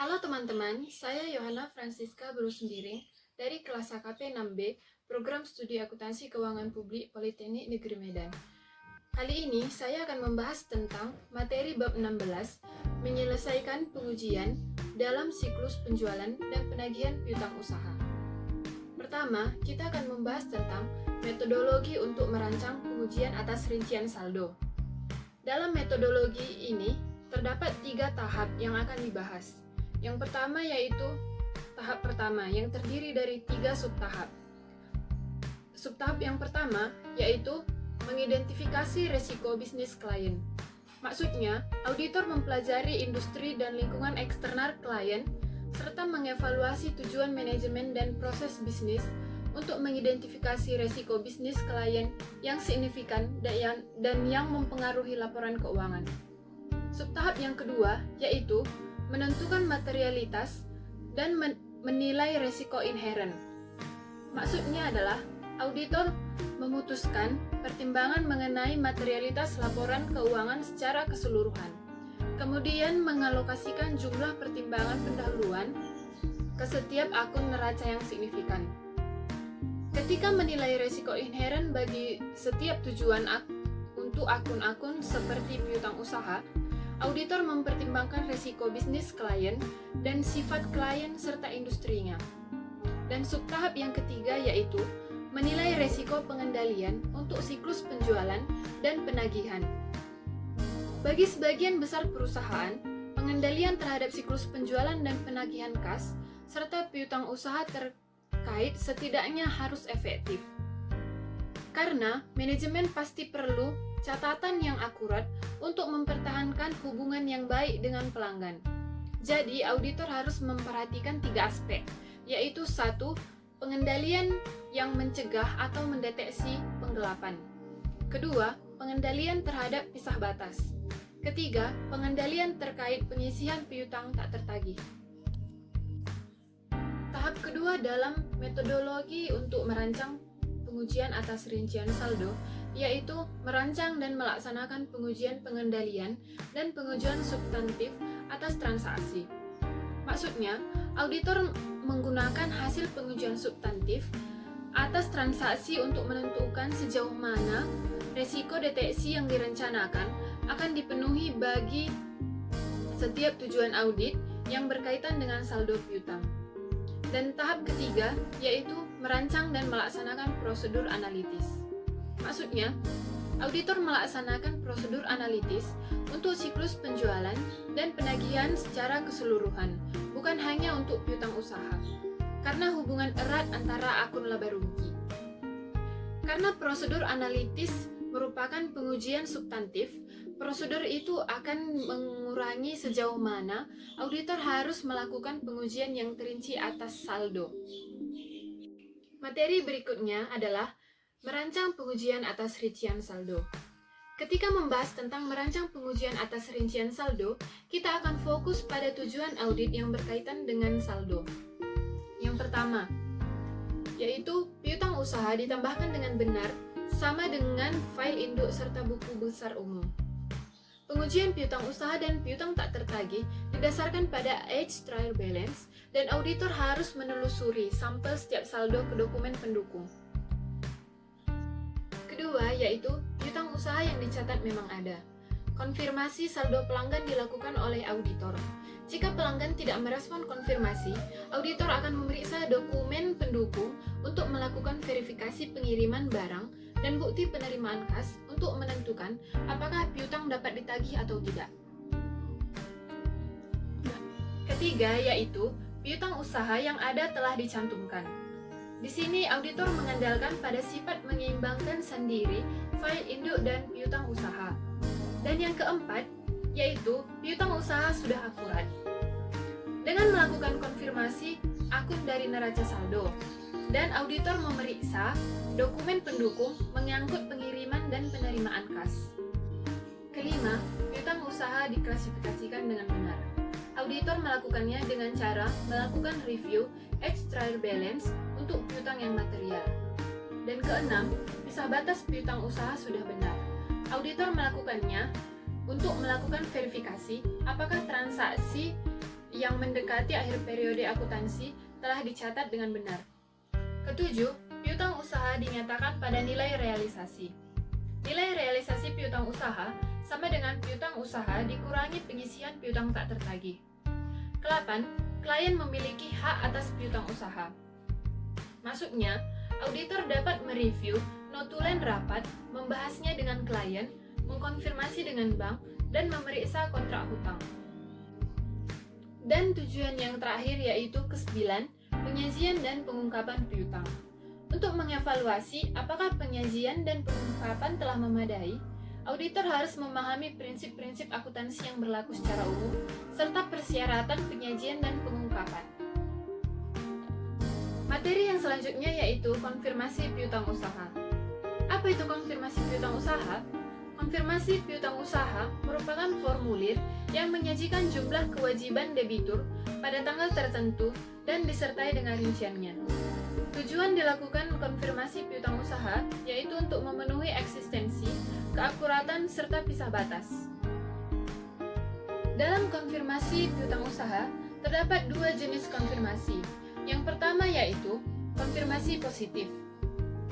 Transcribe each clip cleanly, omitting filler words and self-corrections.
Halo teman-teman, saya Yohana Francisca Berusumbiring dari kelas HKP 6B, Program Studi Akuntansi Keuangan Publik Politeknik Negeri Medan. Kali ini saya akan membahas tentang materi bab 16, menyelesaikan pengujian dalam siklus penjualan dan penagihan piutang usaha. Pertama, kita akan membahas tentang metodologi untuk merancang pengujian atas rincian saldo. Dalam metodologi ini, terdapat 3 tahap yang akan dibahas. Yang pertama yaitu tahap pertama yang terdiri dari 3 subtahap. Subtahap yang pertama yaitu mengidentifikasi resiko bisnis klien. Maksudnya, auditor mempelajari industri dan lingkungan eksternal klien serta mengevaluasi tujuan manajemen dan proses bisnis untuk mengidentifikasi resiko bisnis klien yang signifikan dan yang mempengaruhi laporan keuangan. Subtahap yang kedua yaitu menentukan materialitas dan menilai resiko inheren. Maksudnya adalah auditor memutuskan pertimbangan mengenai materialitas laporan keuangan secara keseluruhan, kemudian mengalokasikan jumlah pertimbangan pendahuluan ke setiap akun neraca yang signifikan. Ketika menilai resiko inheren bagi setiap tujuan untuk akun-akun seperti piutang usaha, auditor mempertimbangkan resiko bisnis klien dan sifat klien serta industrinya. Dan subtahap yang ketiga yaitu menilai resiko pengendalian untuk siklus penjualan dan penagihan. Bagi sebagian besar perusahaan, pengendalian terhadap siklus penjualan dan penagihan kas serta piutang usaha terkait setidaknya harus efektif. Karena manajemen pasti perlu catatan yang akurat untuk mempertahankan hubungan yang baik dengan pelanggan. Jadi, auditor harus memperhatikan 3 aspek, yaitu 1. Pengendalian yang mencegah atau mendeteksi penggelapan. Kedua, pengendalian terhadap pisah batas. Ketiga, pengendalian terkait penyisihan piutang tak tertagih. Tahap kedua dalam metodologi untuk merancang pengujian atas rincian saldo yaitu merancang dan melaksanakan pengujian pengendalian dan pengujian substantif atas transaksi. Maksudnya, auditor menggunakan hasil pengujian substantif atas transaksi untuk menentukan sejauh mana resiko deteksi yang direncanakan akan dipenuhi bagi setiap tujuan audit yang berkaitan dengan saldo piutang. Dan tahap ketiga yaitu merancang dan melaksanakan prosedur analitis. Maksudnya, auditor melaksanakan prosedur analitis untuk siklus penjualan dan penagihan secara keseluruhan, bukan hanya untuk piutang usaha, karena hubungan erat antara akun laba rugi. Karena prosedur analitis merupakan pengujian substantif, prosedur itu akan mengurangi sejauh mana auditor harus melakukan pengujian yang terinci atas saldo. Materi berikutnya adalah merancang pengujian atas rincian saldo. Ketika membahas tentang merancang pengujian atas rincian saldo, kita akan fokus pada tujuan audit yang berkaitan dengan saldo. Yang pertama, yaitu piutang usaha ditambahkan dengan benar sama dengan file induk serta buku besar umum. Pengujian piutang usaha dan piutang tak tertagih didasarkan pada age trial balance dan auditor harus menelusuri sampel setiap saldo ke dokumen pendukung. Kedua, yaitu piutang usaha yang dicatat memang ada. Konfirmasi saldo pelanggan dilakukan oleh auditor. Jika pelanggan tidak merespon konfirmasi, auditor akan memeriksa dokumen pendukung untuk melakukan verifikasi pengiriman barang dan bukti penerimaan kas untuk menentukan apakah piutang dapat ditagih atau tidak. Ketiga, yaitu piutang usaha yang ada telah dicantumkan. Di sini auditor mengandalkan pada sifat menyeimbangkan sendiri file induk dan piutang usaha. Dan yang keempat, yaitu piutang usaha sudah akurat. Dengan melakukan konfirmasi akun dari neraca saldo, dan auditor memeriksa dokumen pendukung menyangkut pengiriman dan penerimaan kas. Kelima, piutang usaha diklasifikasikan dengan benar. Auditor melakukannya dengan cara melakukan review age trial balance untuk piutang yang material. Dan keenam, pisah batas piutang usaha sudah benar. Auditor melakukannya untuk melakukan verifikasi apakah transaksi yang mendekati akhir periode akuntansi telah dicatat dengan benar. Ketujuh, piutang usaha dinyatakan pada nilai realisasi. Nilai realisasi piutang usaha sama dengan piutang usaha dikurangi pengisian piutang tak tertagih. Ke-8, klien memiliki hak atas piutang usaha. Maksudnya, auditor dapat mereview notulen rapat, membahasnya dengan klien, mengkonfirmasi dengan bank, dan memeriksa kontrak hutang. Dan tujuan yang terakhir yaitu ke-9, penyajian dan pengungkapan piutang. Untuk mengevaluasi apakah penyajian dan pengungkapan telah memadai, auditor harus memahami prinsip-prinsip akuntansi yang berlaku secara umum, serta persyaratan penyajian dan pengungkapan. Materi yang selanjutnya yaitu konfirmasi piutang usaha. Apa itu konfirmasi piutang usaha? Konfirmasi piutang usaha merupakan formulir yang menyajikan jumlah kewajiban debitur pada tanggal tertentu dan disertai dengan rinciannya. Tujuan dilakukan konfirmasi piutang usaha yaitu untuk memenuhi eksistensi, keakuratan, serta pisah batas. Dalam konfirmasi piutang usaha, terdapat dua jenis konfirmasi. Yang pertama yaitu konfirmasi positif.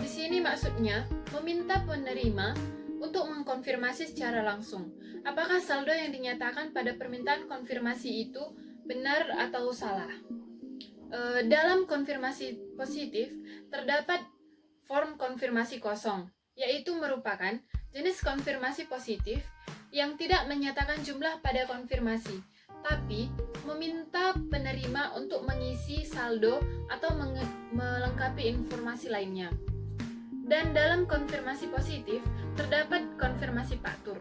Di sini maksudnya meminta penerima untuk mengkonfirmasi secara langsung apakah saldo yang dinyatakan pada permintaan konfirmasi itu benar atau salah. Dalam konfirmasi positif terdapat form konfirmasi kosong, yaitu merupakan jenis konfirmasi positif yang tidak menyatakan jumlah pada konfirmasi, tapi meminta penerima untuk mengisi saldo atau melengkapi informasi lainnya. Dan dalam konfirmasi positif terdapat konfirmasi faktur,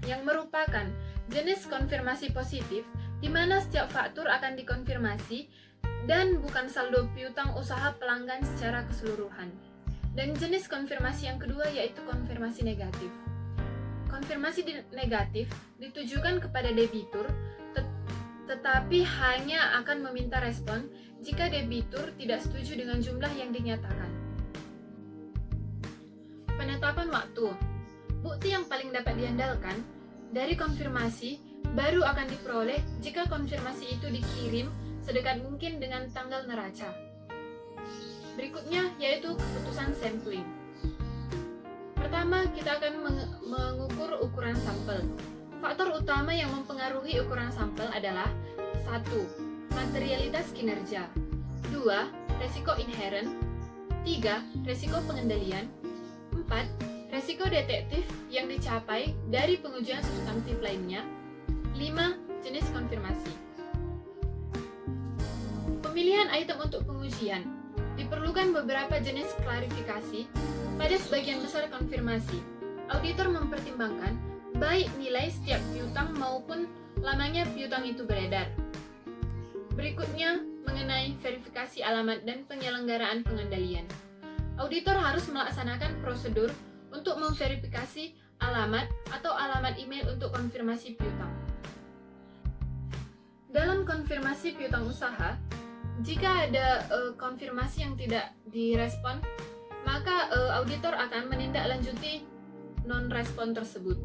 yang merupakan jenis konfirmasi positif di mana setiap faktur akan dikonfirmasi dan bukan saldo piutang usaha pelanggan secara keseluruhan. Dan jenis konfirmasi yang kedua yaitu konfirmasi negatif. Konfirmasi negatif ditujukan kepada debitur, tetapi hanya akan meminta respon jika debitur tidak setuju dengan jumlah yang dinyatakan. Penetapan waktu. Bukti yang paling dapat diandalkan dari konfirmasi baru akan diperoleh jika konfirmasi itu dikirim sedekat mungkin dengan tanggal neraca. Berikutnya yaitu keputusan sampling. Pertama, kita akan mengukur ukuran sampel. Faktor utama yang mempengaruhi ukuran sampel adalah 1. Materialitas kinerja, 2. Resiko inherent, 3. Resiko pengendalian, 4. Resiko detektif yang dicapai dari pengujian substantif lainnya, 5. Jenis konfirmasi. Pemilihan item untuk pengujian. Diperlukan beberapa jenis klarifikasi pada sebagian besar konfirmasi. Auditor mempertimbangkan baik nilai setiap piutang maupun lamanya piutang itu beredar. Berikutnya, mengenai verifikasi alamat dan penyelenggaraan pengendalian. Auditor harus melaksanakan prosedur untuk memverifikasi alamat atau alamat email untuk konfirmasi piutang. Dalam konfirmasi piutang usaha, jika ada konfirmasi yang tidak direspon, maka auditor akan menindaklanjuti non-respon tersebut.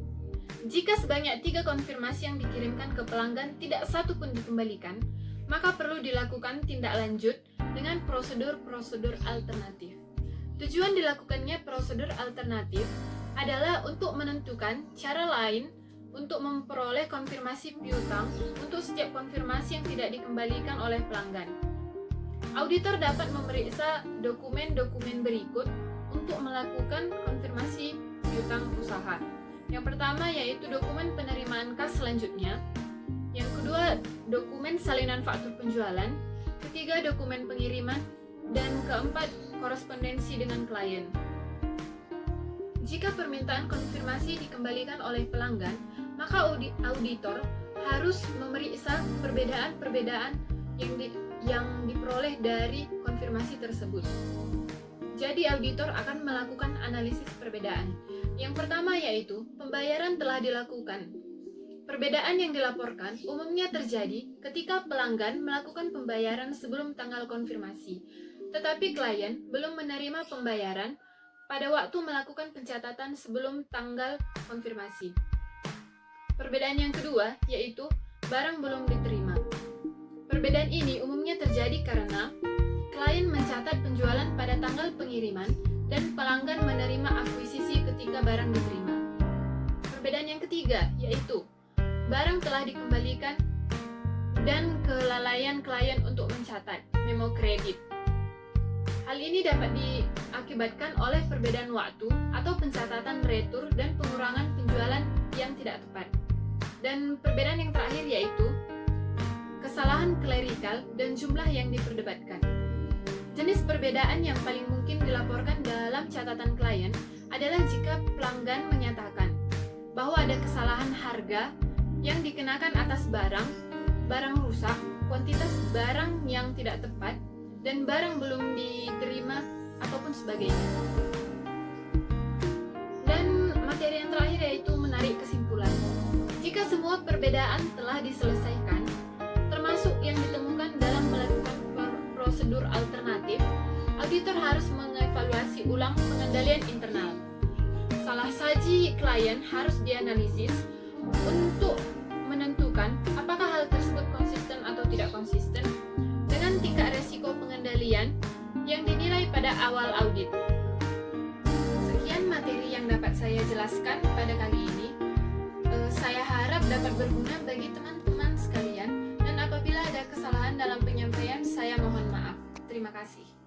Jika sebanyak 3 konfirmasi yang dikirimkan ke pelanggan tidak satu pun dikembalikan, maka perlu dilakukan tindak lanjut dengan prosedur-prosedur alternatif. Tujuan dilakukannya prosedur alternatif adalah untuk menentukan cara lain untuk memperoleh konfirmasi piutang untuk setiap konfirmasi yang tidak dikembalikan oleh pelanggan. Auditor dapat memeriksa dokumen-dokumen berikut untuk melakukan konfirmasi piutang usaha. Yang pertama yaitu dokumen penerimaan kas selanjutnya. Yang kedua, dokumen salinan faktur penjualan. Ketiga, dokumen pengiriman. Dan keempat, korespondensi dengan klien. Jika permintaan konfirmasi dikembalikan oleh pelanggan, maka auditor harus memeriksa perbedaan-perbedaan yang diperoleh dari konfirmasi tersebut. Jadi auditor akan melakukan analisis perbedaan. Yang pertama yaitu pembayaran telah dilakukan. Perbedaan yang dilaporkan umumnya terjadi ketika pelanggan melakukan pembayaran sebelum tanggal konfirmasi, tetapi klien belum menerima pembayaran pada waktu melakukan pencatatan sebelum tanggal konfirmasi. Perbedaan yang kedua yaitu barang belum diterima. Perbedaan ini umumnya terjadi karena klien mencatat penjualan pada tanggal pengiriman dan pelanggan menerima akuisisi ketika barang diterima. Perbedaan yang ketiga yaitu barang telah dikembalikan dan kelalaian klien untuk mencatat memo kredit. Hal ini dapat diakibatkan oleh perbedaan waktu atau pencatatan retur dan pengurangan penjualan yang tidak tepat. Dan perbedaan yang terakhir yaitu kesalahan klerikal dan jumlah yang diperdebatkan. Jenis perbedaan yang paling mungkin dilaporkan dalam catatan klien adalah jika pelanggan menyatakan bahwa ada kesalahan harga yang dikenakan atas barang rusak, kuantitas barang yang tidak tepat, dan barang belum diterima ataupun sebagainya. Dan materi yang terakhir yaitu menarik kesimpulan. Jika semua perbedaan telah diselesaikan, termasuk yang ditemukan dalam melakukan prosedur alternatif, auditor harus mengevaluasi ulang pengendalian internal. Salah saji klien harus dianalisis untuk menentukan apakah hal tersebut konsisten atau tidak konsisten dengan tingkat resiko pengendalian yang dinilai pada awal audit. Sekian materi yang dapat saya jelaskan pada kali ini. Saya harap dapat berguna bagi teman-teman sekalian, dan apabila ada kesalahan dalam penyampaian, saya mohon maaf. Terima kasih.